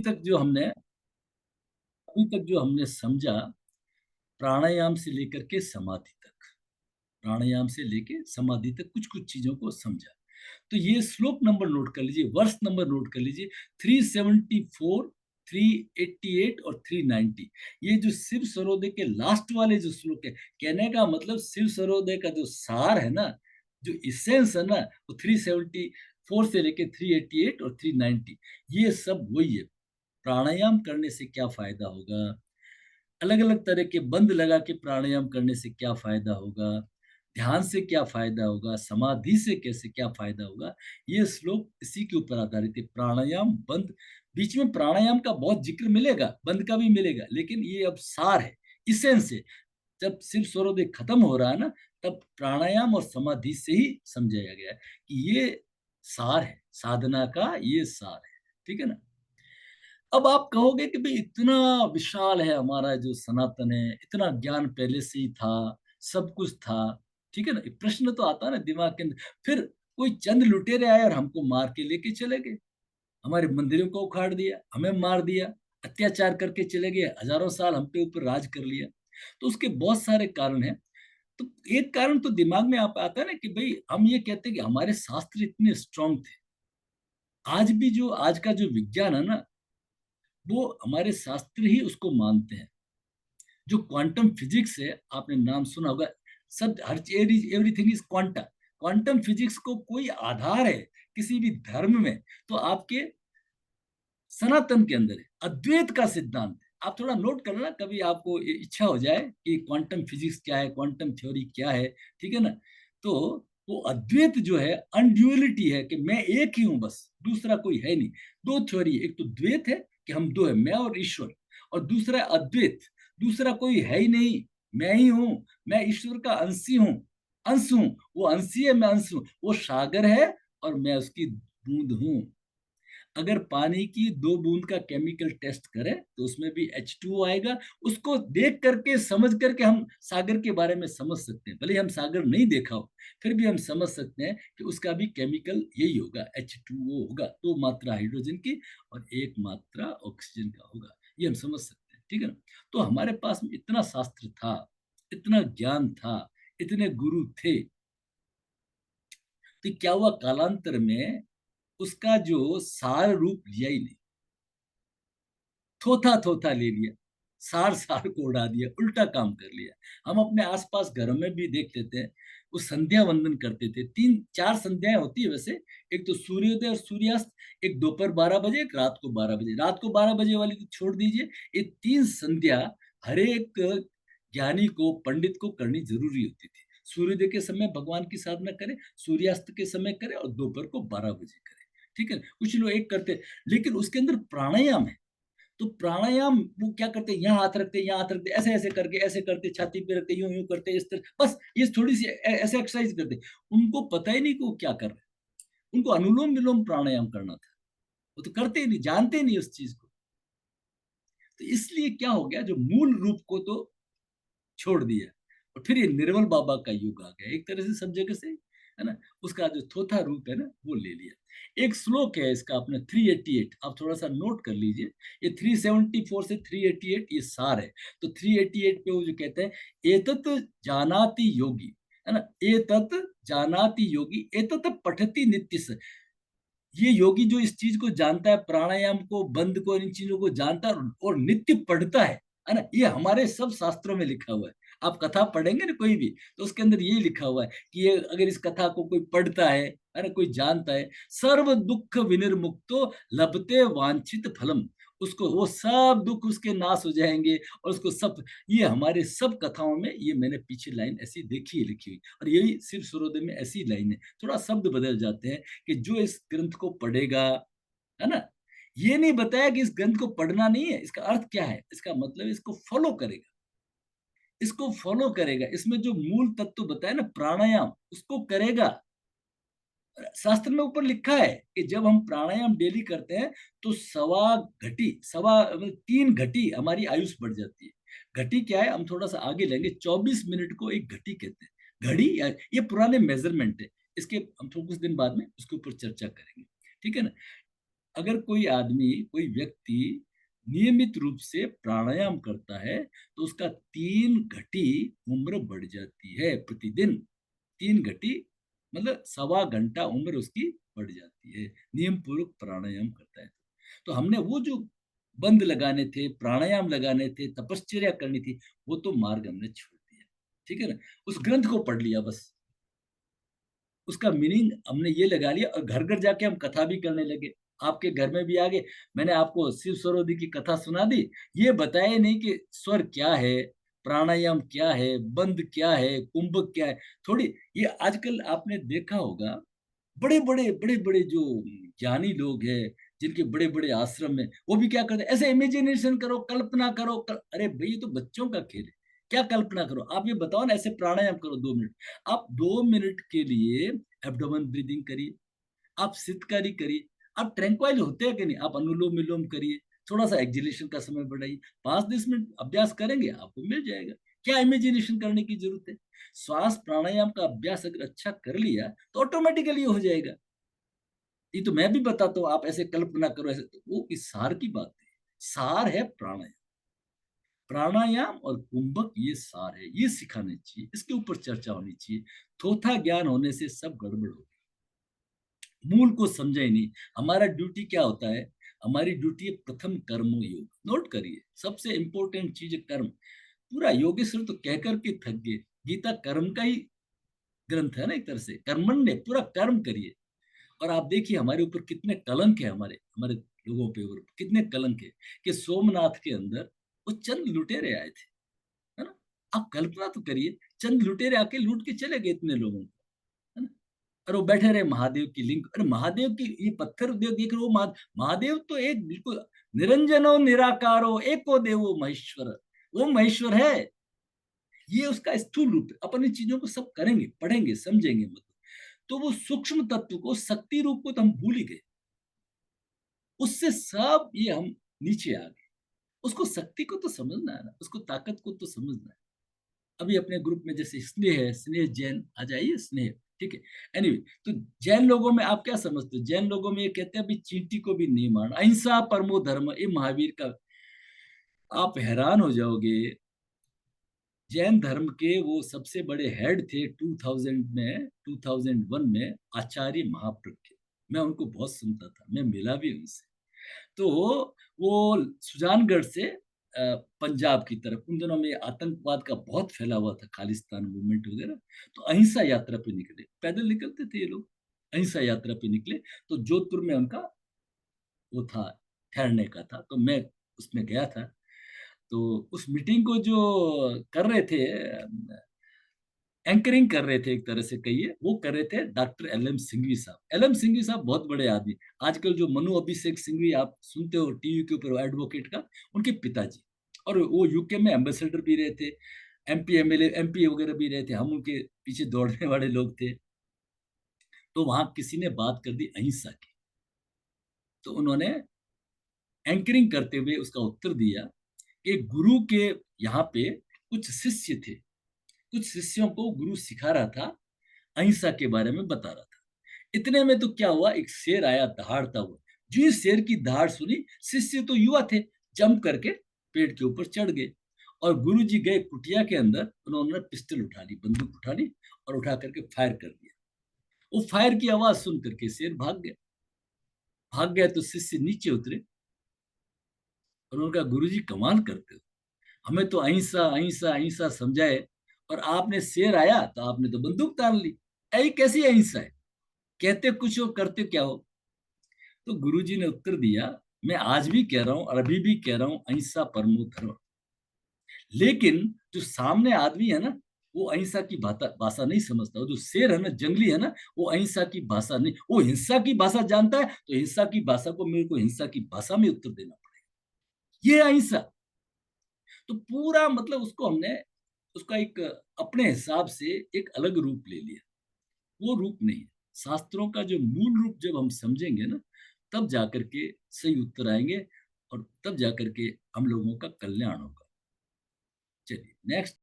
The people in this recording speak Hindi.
अभी तक जो हमने समझा, प्राणायाम से लेकर के समाधि तक, प्राणायाम से लेके समाधि तक कुछ कुछ चीजों को समझा। तो ये श्लोक नंबर नोट कर लीजिए, वर्ष नंबर नोट कर लीजिए, 374, 388 और 390। ये जो शिव सरोदे के लास्ट वाले जो श्लोक है, कहने का मतलब शिव सरोदे का जो सार है ना, जो इसेंस है ना, वो 374 से लेके 388 और 390, ये सब वही है। प्राणायाम करने से क्या फायदा होगा, अलग अलग तरह के बंद लगा के प्राणायाम करने से क्या फायदा होगा, ध्यान से क्या फायदा होगा, समाधि से कैसे क्या फायदा होगा, ये श्लोक इसी के ऊपर आधारित है। प्राणायाम बंद, बीच में प्राणायाम का बहुत जिक्र मिलेगा, बंद का भी मिलेगा, लेकिन ये अब सार है, इसेंस है। जब शिव स्वरोदय खत्म हो रहा है ना, तब प्राणायाम और समाधि से ही समझाया गया है कि ये सार है, साधना का ये सार है। ठीक है ना। अब आप कहोगे कि भाई इतना विशाल है हमारा जो सनातन है, इतना ज्ञान पहले से ही था, सब कुछ था। ठीक है ना, एक प्रश्न तो आता है ना दिमाग के अंदर। फिर कोई चंद लुटेरे आए और हमको मार के लेके चले गए, हमारे मंदिरों को उखाड़ दिया, हमें मार दिया, अत्याचार करके चले गए, हजारों साल हम पे ऊपर राज कर लिया। तो उसके बहुत सारे कारण हैं। तो एक कारण तो दिमाग में आप आता है ना कि भाई हम ये कहते हैं कि हमारे शास्त्र इतने स्ट्रांग थे। आज भी जो आज का जो विज्ञान है ना, वो हमारे शास्त्र ही उसको मानते हैं। जो क्वांटम फिजिक्स है, आपने नाम सुना होगा, सब her everything is quanta. Quantum physics को कोई आधार है किसी भी धर्म में, तो आपके सनातन के अंदर है, अद्वैत का सिद्धांत है। आप थोड़ा नोट कर लेना, कभी आपको इच्छा हो जाए कि क्वांटम फिजिक्स क्या है, क्वांटम थ्योरी क्या है। ठीक है ना। तो वो अद्वैत जो है, अनड्यूअलिटी है कि मैं एक ही हूं, बस दूसरा कोई है नहीं। दो थ्योरी, एक तो द्वैत है कि हम दो है, मैं और ईश्वर, और दूसरा है अद्वैत, दूसरा कोई है ही नहीं, मैं ही हूं, मैं ईश्वर का अंशी हूं, अंश हूं। वो अंशी है, मैं अंश हूं। वो सागर है और मैं उसकी बूंद हूं। अगर पानी की दो बूंद का केमिकल टेस्ट करें तो उसमें भी H2O आएगा। उसको देख करके समझ करके हम सागर के बारे में समझ सकते हैं, भले हम सागर नहीं देखा हो, फिर भी हम समझ सकते हैं कि उसका भी केमिकल यही होगा, H2O होगा, दो मात्रा हाइड्रोजन की और एक मात्रा ऑक्सीजन का होगा। ये हम समझ सकते हैं। ठीक है ना। तो हमारे पास में इतना शास्त्र था, इतना ज्ञान था, इतने गुरु थे, तो क्या हुआ, कालांतर में उसका जो सार रूप लिया ही नहीं, थोथा थोथा ले लिया, सार सार को उड़ा दिया, उल्टा काम कर लिया। हम अपने आसपास घरों में भी देख लेते हैं, वो संध्या वंदन करते थे, तीन चार संध्याएं होती है वैसे। एक तो सूर्योदय और सूर्यास्त, एक दोपहर 12 बजे, एक रात को 12 बजे। रात को 12 बजे वाली तो छोड़ दीजिए, ये तीन संध्या हर एक ज्ञानी को, पंडित को करनी जरूरी होती थी। सूर्योदय के समय भगवान की साधना करें, सूर्यास्त के समय करें, और दोपहर को 12 बजे करें। ठीक है। कुछ लोग एक करते, लेकिन उसके अंदर प्राणायाम है। तो प्राणायाम वो क्या करते हैं, यहाँ हाथ रखते, यहाँ हाथ रखते, ऐसे ऐसे करके, ऐसे करते, छाती पे रखते, यूं यूं करते, इस तरह, बस ये थोड़ी सी ऐसे एक्सरसाइज करते। उनको पता ही नहीं कि वो क्या कर रहे हैं। उनको अनुलोम विलोम प्राणायाम करना था, वो तो करते ही नहीं, जानते ही नहीं उस चीज को। तो इसलिए क्या हो गया, जो मूल रूप को तो छोड़ दिया, और फिर ये निर्मल बाबा का युग आ गया एक तरह से, सब जगह से, है ना। उसका जो थोथा रूप है ना, वो ले लिया। एक श्लोक है इसका अपना 388, आप थोड़ा सा नोट कर लीजिए। ये 374 से 388 ये सार है। तो 388 पे वो जो कहते हैं, एतत जानाति योगी, है ना, एतत जानाति योगी, एतत पठति नित्य से। ये योगी जो इस चीज को जानता है, प्राणायाम को, बंद को, इन चीजों को जानता है और नित्य पढ़ता है ना। ये हमारे सब शास्त्रों में लिखा हुआ है। आप कथा पढ़ेंगे ना कोई भी, तो उसके अंदर ये लिखा हुआ है कि ये अगर इस कथा को कोई पढ़ता है ना, कोई जानता है, सर्व दुख विनिर्मुक्तो लभते वांछित फलम। उसको वो सब दुख उसके नाश हो जाएंगे, और उसको सब, ये हमारे सब कथाओं में, ये मैंने पीछे लाइन ऐसी देखी है लिखी हुई, और यही शिव सूर्योदय में ऐसी लाइन है। थोड़ा शब्द बदल जाते हैं कि जो इस ग्रंथ को पढ़ेगा, है ना, ये नहीं बताया कि इस ग्रंथ को पढ़ना नहीं है, इसका अर्थ क्या है, इसका मतलब इसको फॉलो करेगा, इसको फॉलो करेगा, इसमें जो मूल तत्व बताया ना, प्राणायाम, उसको करेगा। शास्त्र में ऊपर लिखा है कि जब हम प्राणायाम डेली करते हैं तो सवा घटी, सवा मतलब 3 घटी हमारी आयुष बढ़ जाती है। घटी क्या है, हम थोड़ा सा आगे लेंगे, 24 मिनट को एक घटी कहते हैं। घड़ी ये पुराने मेजरमेंट है, इसके हम थोड़ा कुछ दिन बाद में उसके ऊपर चर्चा करेंगे। ठीक है ना। अगर कोई आदमी, कोई व्यक्ति नियमित रूप से प्राणायाम करता है तो उसका 3 घटी उम्र बढ़ जाती है प्रतिदिन। 3 घटी मतलब 1.25 घंटा उम्र उसकी बढ़ जाती है, नियम पूर्वक प्राणायाम करता है। तो हमने वो जो बंद लगाने थे, प्राणायाम लगाने थे, तपश्चर्या करनी थी, वो तो मार्ग हमने छोड़ दिया। ठीक है ना? उस ग्रंथ को पढ़ लिया बस, उसका मीनिंग हमने ये लगा लिया, और घर घर जाके हम कथा भी करने लगे। आपके घर में भी आ गए, मैंने आपको शिव सरोदी की कथा सुना दी, ये बताया नहीं कि स्वर क्या है, प्राणायाम क्या है, बंद क्या है, कुंभक क्या है। थोड़ी ये आजकल आपने देखा होगा, बड़े बड़े जो ज्ञानी लोग हैं, जिनके बड़े बड़े आश्रम में, वो भी क्या करते हैं, ऐसे इमेजिनेशन करो, कल्पना करो अरे भाई ये तो बच्चों का खेल है। क्या कल्पना करो, आप ये बताओ ना, ऐसे प्राणायाम करो 2 मिनट। आप 2 मिनट के लिए एब्डोमेन ब्रीदिंग करिए, आप सितकारी करिए, आप ट्रैंक्वाइल होते हैं कि नहीं, आप अनुलोम विलोम करिए, थोड़ा सा एक्जिलेशन का समय बढ़ाइए, 5-10 मिनट अभ्यास करेंगे आपको मिल जाएगा। क्या इमेजिनेशन करने की जरूरत है? श्वास प्राणायाम का अभ्यास अगर अच्छा कर लिया तो ऑटोमेटिकली हो जाएगा। ये तो मैं भी बताता हूँ, आप ऐसे कल्पना करो, ऐसे तो वो इस सार की बात है। सार है प्राणायाम। प्राणायाम और कुंभक ये सार है, ये सिखाने चाहिए, इसके ऊपर चर्चा होनी चाहिए। थोथा ज्ञान होने से सब गड़बड़ होगी, मूल को समझा ही नहीं। हमारा ड्यूटी क्या होता है? हमारी ड्यूटी है प्रथम कर्मो योग। नोट करिए, सबसे इंपॉर्टेंट चीज है कर्म। पूरा योगेश्वर तो कह करके थक गए, गीता कर्म का ही ग्रंथ है ना, एक तरह से कर्मण्य, पूरा कर्म करिए। और आप देखिए हमारे ऊपर कितने कलंक है, हमारे हमारे लोगों पे ऊपर कितने कलंक है, कि सोमनाथ के अंदर वो चंद लुटेरे आए थे, है ना? आप कल्पना तो करिए, चंद लुटेरे आके लूट के चले गए इतने लोगों को, है ना? और वो बैठे रहे महादेव की लिंग, अरे महादेव की ये पत्थर देख रहे हो, महादेव तो एक बिल्कुल निरंजनो निराकारो एको देवो महेश्वर, वो महेश्वर है। ये उसका स्थूल रूप है। अपन इन चीजों को सब करेंगे, पढ़ेंगे, समझेंगे, मतलब तो वो सूक्ष्म तत्व को, शक्ति रूप को तो हम भूल ही गए। उससे सब ये हम नीचे आ गए। उसको शक्ति को तो समझना है ना, उसको ताकत को तो समझना है। अभी अपने ग्रुप में जैसे स्नेह है, स्नेह जैन, आ जाइए स्नेह। ठीक है। एनीवे, तो जैन लोगों में आप क्या समझते हो? जैन लोगों में ये कहते हैं अभी चींटी को भी नहीं मारना, अहिंसा परमो धर्म, ये महावीर का। आप हैरान हो जाओगे, जैन धर्म के वो सबसे बड़े हेड थे 2001 में, आचार्य महाप्रज्ञ। मैं उनको बहुत सुनता था, मैं मिला भी उनसे। तो वो सुजानगढ़ से पंजाब की तरफ, उन दिनों में आतंकवाद का बहुत फैला हुआ था, खालिस्तान मूवमेंट वगैरह। तो अहिंसा यात्रा पे निकले, पैदल निकलते थे ये लोग, अहिंसा यात्रा पे निकले। तो जोधपुर में उनका वो था, ठहरने का था, तो मैं उसमें गया था। तो उस मीटिंग को जो कर रहे थे, एंकरिंग कर रहे थे, एक तरह से कहिए, वो कर रहे थे डॉक्टर एल एम सिंघवी साहब। एल एम सिंघवी साहब बहुत बड़े आदमी, आजकल जो मनु अभिषेक सिंघवी आप सुनते हो टीवी के ऊपर, एडवोकेट का, उनके पिताजी। और वो यूके में एम्बेसडर भी रहे थे, एमपी एमएलए एमपी वगैरह भी रहे थे, हम उनके पीछे दौड़ने वाले लोग थे। तो वहां किसी ने बात कर दी अहिंसा की, तो उन्होंने एंकरिंग करते हुए उसका उत्तर दिया कि गुरु के यहाँ पे कुछ शिष्य थे, कुछ शिष्यों को गुरु सिखा रहा था, अहिंसा के बारे में बता रहा था। इतने में तो क्या हुआ, एक शेर आया दहाड़ता हुआ। जो इस शेर की दहाड़ सुनी, शिष्य तो युवा थे, जंप करके पेड़ के ऊपर चढ़ गए। और गुरु जी गए कुटिया के अंदर, उन्होंने पिस्टल उठा ली, बंदूक उठा ली, और उठा करके फायर कर दिया। वो फायर की आवाज सुन करके शेर भाग गया। भाग गया तो शिष्य नीचे उतरे, और उनका गुरु जी कमाल करते हो, हमें तो अहिंसा अहिंसा अहिंसा समझाए, और आपने शेर आया तो आपने तो बंदूक तान ली। ऐ कैसी अहिंसा है? कहते कुछ हो, करते क्या हो? तो गुरुजी ने उत्तर दिया, मैं आज भी कह रहा हूं और अभी भी कह रहा हूं, अहिंसा परमो धर्म। लेकिन जो सामने आदमी है ना, वो अहिंसा की भाषा नहीं समझता। वो जो शेर है ना, जंगली है ना, वो अहिंसा की भाषा नहीं, वो हिंसा की भाषा जानता है। तो हिंसा की भाषा को मेरे को हिंसा की भाषा में उत्तर देना पड़ेगा, ये अहिंसा। तो पूरा मतलब उसको हमने, उसका एक अपने हिसाब से एक अलग रूप ले लिया। वो रूप नहीं है। शास्त्रों का जो मूल रूप जब हम समझेंगे ना, तब जाकर के सही उत्तर आएंगे, और तब जाकर के हम लोगों का कल्याण होगा। चलिए नेक्स्ट।